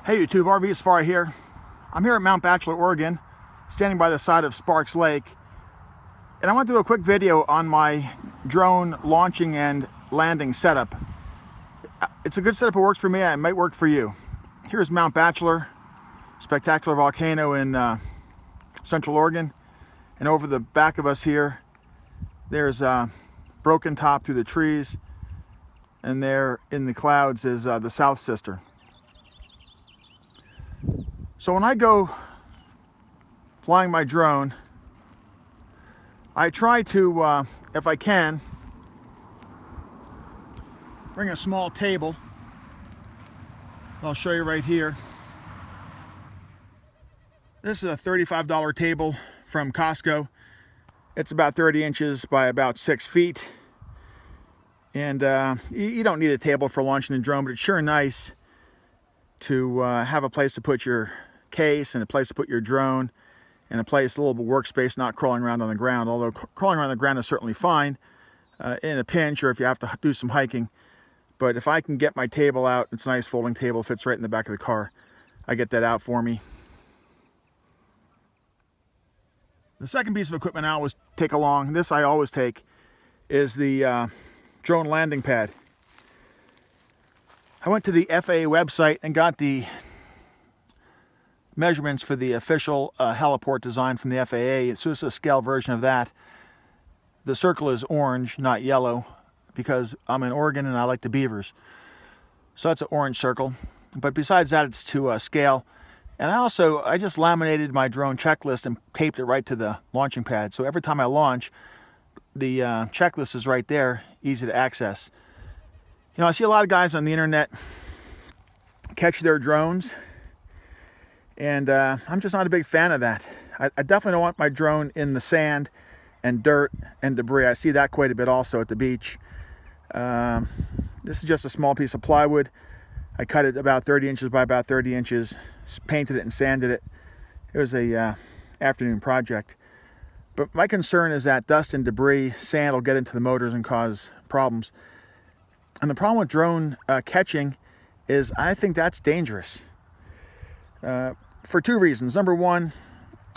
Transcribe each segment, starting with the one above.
Hey YouTube, RV Safari here. I'm here at Mount Bachelor, Oregon, standing by the side of Sparks Lake. And I want to do a quick video on my drone launching and landing setup. It's a good setup, it works for me, it might work for you. Here's Mount Bachelor, spectacular volcano in Central Oregon. And over the back of us here, there's Broken Top through the trees. And there in the clouds is the South Sister. So when I go flying my drone, I try to, if I can, bring a small table. I'll show you right here. This is a $35 table from Costco. It's about 30 inches by about 6 feet. And you don't need a table for launching the drone, but it's sure nice to have a place to put your case and a place to put your drone and a place, a little workspace, not crawling around on the ground, although crawling around on the ground is certainly fine in a pinch or if you have to do some hiking. But if I can get my table out, it's a nice folding table, fits right in the back of the car, I get that out for me. The second piece of equipment I always take along, this I always take, is the drone landing pad. I went to the FAA website and got the measurements for the official heliport design from the FAA. So it's a scale version of that. The circle is orange, not yellow, because I'm in Oregon and I like the beavers. So that's an orange circle. But besides that, it's to scale. And I just laminated my drone checklist and taped it right to the launching pad. So every time I launch, the checklist is right there, easy to access. You know, I see a lot of guys on the internet catch their drones, and I'm just not a big fan of that. I definitely don't want my drone in the sand and dirt and debris. I see that quite a bit also at the beach. This is just a small piece of plywood. I cut it about 30 inches by about 30 inches, painted it and sanded it. It was a afternoon project. But my concern is that dust and debris, sand will get into the motors and cause problems. And the problem with drone catching is I think that's dangerous. For two reasons. Number one,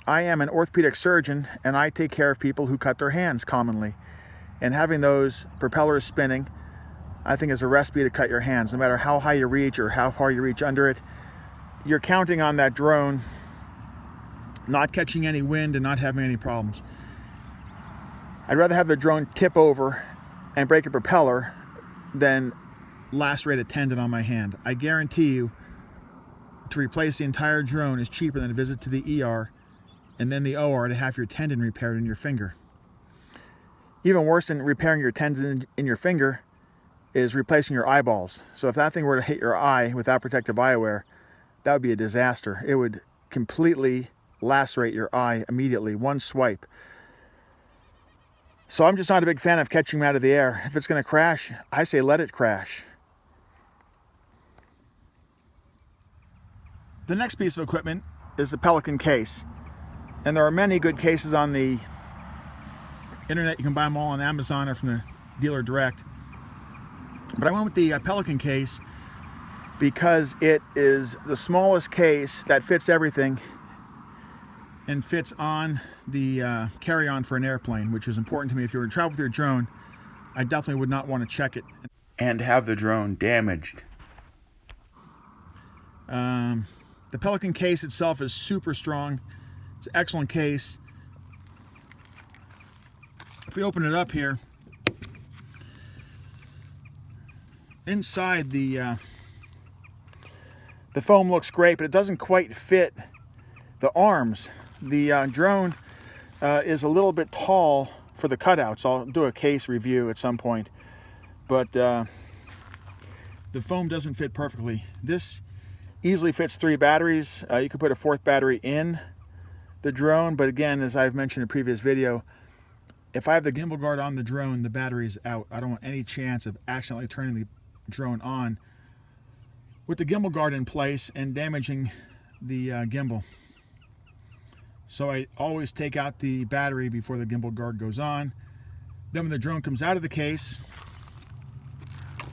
I am an orthopedic surgeon and I take care of people who cut their hands commonly. And having those propellers spinning, I think is a recipe to cut your hands. No matter how high you reach or how far you reach under it, you're counting on that drone not catching any wind and not having any problems. I'd rather have the drone tip over and break a propeller than lacerate a tendon on my hand. I guarantee you, to replace the entire drone is cheaper than a visit to the ER and then the OR to have your tendon repaired in your finger. Even worse than repairing your tendon in your finger is replacing your eyeballs. So if that thing were to hit your eye without protective eyewear, that would be a disaster. It would completely lacerate your eye immediately, one swipe. So I'm just not a big fan of catching them out of the air. If it's going to crash, I say let it crash. The next piece of equipment is the Pelican Case. And there are many good cases on the internet. You can buy them all on Amazon or from the dealer direct. But I went with the Pelican Case because it is the smallest case that fits everything and fits on the carry-on for an airplane, which is important to me. If you were to travel with your drone, I definitely would not want to check it and have the drone damaged. The Pelican Case itself is super strong. It's an excellent case. If we open it up here, inside the foam looks great, but it doesn't quite fit the arms. The drone is a little bit tall for the cutouts. I'll do a case review at some point, but the foam doesn't fit perfectly. This easily fits 3 batteries. You could put a 4th battery in the drone, but again, as I've mentioned in a previous video, if I have the gimbal guard on the drone, the battery's out. I don't want any chance of accidentally turning the drone on with the gimbal guard in place and damaging the gimbal. So I always take out the battery before the gimbal guard goes on. Then when the drone comes out of the case,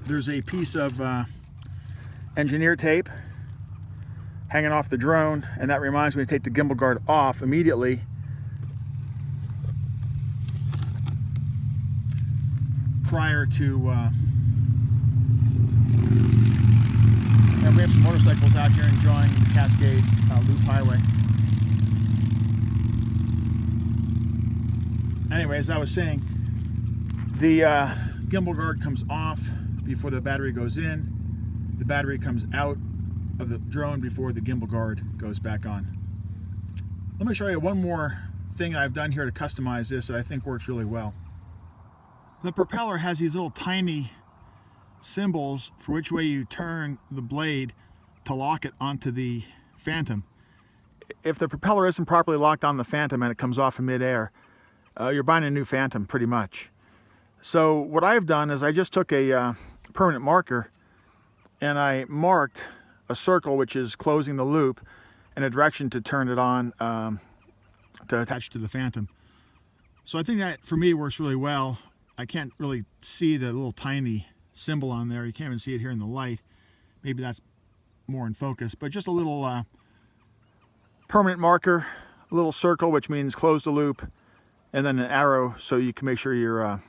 there's a piece of engineer tape hanging off the drone, and that reminds me to take the gimbal guard off immediately. Prior to, and we have some motorcycles out here enjoying the Cascades Loop Highway. Anyway, as I was saying, the gimbal guard comes off before the battery goes in. The battery comes out of the drone before the gimbal guard goes back on. Let me show you one more thing I've done here to customize this that I think works really well. The propeller has these little tiny symbols for which way you turn the blade to lock it onto the Phantom. If the propeller isn't properly locked on the Phantom and it comes off in midair, you're buying a new Phantom pretty much. So what I've done is I just took a permanent marker and I marked a circle which is closing the loop and a direction to turn it on to attach to the Phantom. So I think that for me works really well. I can't really see the little tiny symbol on there. You can't even see it here in the light. Maybe that's more in focus, but just a little permanent marker, a little circle which means close the loop, and then an arrow so you can make sure your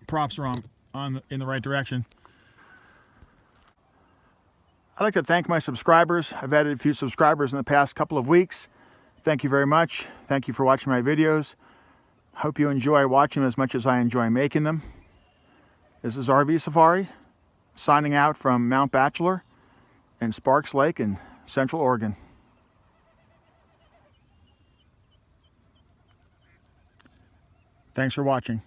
props are in the right direction. I'd like to thank my subscribers. I've added a few subscribers in the past couple of weeks. Thank you very much. Thank you for watching my videos. Hope you enjoy watching them as much as I enjoy making them. This is RV Safari, signing out from Mount Bachelor and Sparks Lake in Central Oregon. Thanks for watching.